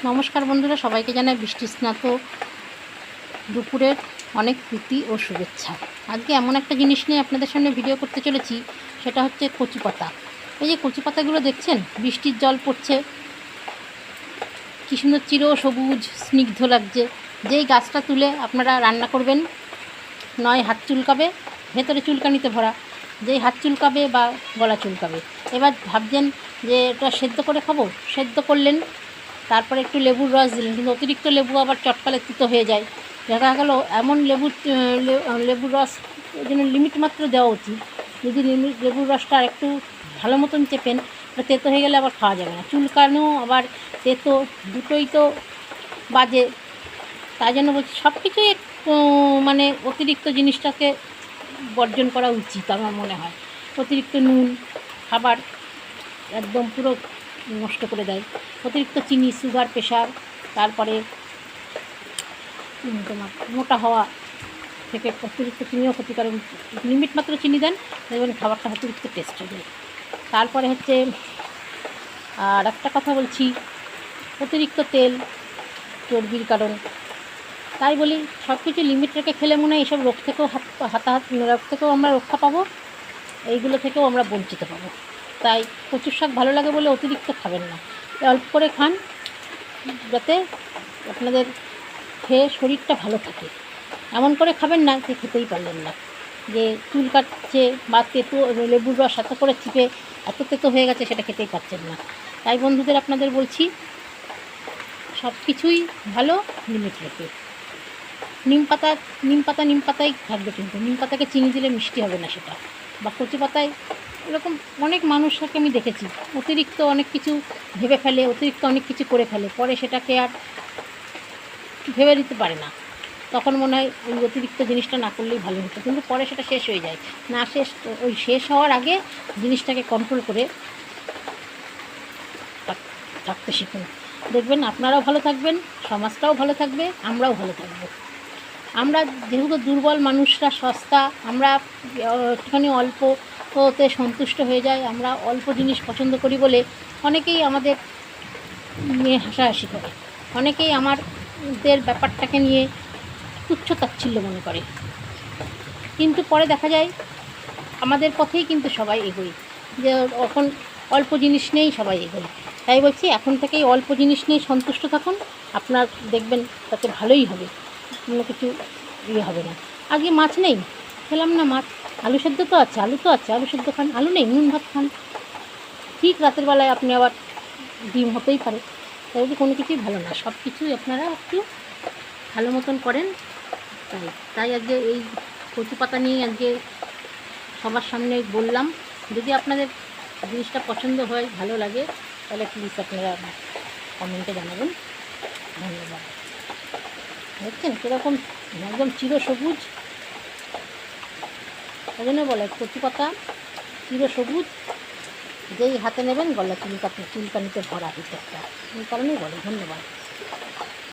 নমস্কার বন্ধুরা, সবাইকে জানাই বৃষ্টি স্নাত দুপুরের অনেক প্রীতি ও শুভেচ্ছা। আজকে এমন একটা জিনিস নিয়ে আপনাদের সামনে ভিডিও করতে চলেছি, সেটা হচ্ছে কচু পাতা। এই যে কচু পাতাগুলো দেখছেন, বৃষ্টির জল পড়ছে, কী সুন্দর চির সবুজ স্নিগ্ধ লাগছে। যেই গাছটা তুলে আপনারা রান্না করবেন, নয় হাত চুলকাবে, ভেতরে চুলকানিতে ভরা, যেই হাত চুলকাবে বা গলা চুলকাবে। এবার ভাবছেন যে এটা সেদ্ধ করে খাবো, সেদ্ধ করলেন, তারপরে একটু লেবুর রস দিলেন, কিন্তু অতিরিক্ত লেবু আবার চটকালে তিতো হয়ে যায়। দেখা গেল এমন লেবুর রস জন্য লিমিট মাত্র দেওয়া উচিত। যদি লেবুর রসটা একটু ভালো মতন চেপেন, তেতো হয়ে গেলে আবার খাওয়া যাবে না। চুলকানো আবার তেতো দুটোই তো বাজে। তাই জন্য বলছি সব কিছুই মানে অতিরিক্ত জিনিসটাকে বর্জন করা উচিত আমার মনে হয়। অতিরিক্ত নুন খাবার একদম পুরো নষ্ট করে দেয়। অতিরিক্ত চিনি, সুগার, প্রেশার, তারপরে তোমার মোটা হওয়া থেকে অতিরিক্ত চিনিও ক্ষতিকারক। লিমিট মাত্র চিনি দেন, দেখবেন খাবারটা অতিরিক্ত টেস্ট হবে। তারপরে হচ্ছে আর একটা কথা বলছি, অতিরিক্ত তেল চর্বির কারণ। তাই বলি সব কিছু লিমিট রেখে খেলে মনে হয় এইসব রোগ থেকেও রোগ থেকেও আমরা রক্ষা পাবো, এইগুলো থেকেও আমরা বঞ্চিত পাবো। তাই কচুর শাক ভালো লাগে বলে অতিরিক্ত খাবেন না, অল্প করে খান, যাতে আপনাদের খেয়ে শরীরটা ভালো থাকে। এমন করে খাবেন না যে খেতেই পারলেন না, যে চুল কাটছে বা তেতো লেবুর রস এত করে চিপে এত তেতো হয়ে গেছে সেটা খেতেই পারছেন না। তাই বন্ধুদের আপনাদের বলছি, সব কিছুই ভালো লিমিট রেখে। নিম পাতাই থাকবে, কিন্তু নিম পাতাকে চিনি দিলে মিষ্টি হবে না সেটা। বা কচু পাতায় এরকম অনেক মানুষকে আমি দেখেছি, অতিরিক্ত অনেক কিছু ভেবে ফেলে, অতিরিক্ত অনেক কিছু করে ফেলে, পরে সেটাকে আর ভেবে দিতে পারে না। তখন মনে হয় ওই অতিরিক্ত জিনিসটা না করলেই ভালো হতো, কিন্তু পরে সেটা শেষ হয়ে যায়। না ওই শেষ হওয়ার আগে জিনিসটাকে কন্ট্রোল করে থাকতে শিখুন। দেখবেন আপনারাও ভালো থাকবেন, সমাজটাও ভালো থাকবে, আমরাও ভালো থাকবো। আমরা যেহেতু দুর্বল মানুষরা, সস্তা, আমরা একটুখানি অল্পতে সন্তুষ্ট হয়ে যাই। আমরা অল্প জিনিস পছন্দ করি বলে অনেকেই আমাদের নিয়ে হাসাহাসি করে, অনেকেই আমাদের ব্যাপারটাকে নিয়ে তুচ্ছ তাচ্ছিল্য মনে করে, কিন্তু পরে দেখা যায় আমাদের পথেই কিন্তু সবাই এগোয়, যে এখন অল্প জিনিস নেই সবাই এগোয়। তাই বলছি এখন থেকেই অল্প জিনিস নিয়ে সন্তুষ্ট থাকুন, আপনার দেখবেন তাতে ভালোই হবে, কোনো কিছু হবে না। আগে মাছ নেই, খেলাম না মাছ, আলু সেদ্ধ তো আছে, আলু তো আছে, আলু সেদ্ধ খান, আলু নেই নুন ভাত খান। ঠিক রাতের বেলায় আপনি আবার ডিম হতেই পারে। তাই কোনো কিছুই ভালো না, সব কিছুই আপনারা একটু ভালো মতন করেন। তাই আজকে এই কচু পাতা নিয়ে আজকে সবার সামনে বললাম। যদি আপনাদের জিনিসটা পছন্দ হয়, ভালো লাগে, তাহলে প্লিজ আপনারা কমেন্টে জানাবেন। ধন্যবাদ। দেখছেন কীরকম একদম চিরসবুজ, ওই জন্য বলে কচু পাতা চিরসবুজ, যেই হাতে নেবেন গলা চুলকানিতে ভরা ভিতরটা, এই কারণেই বলে। ধন্যবাদ।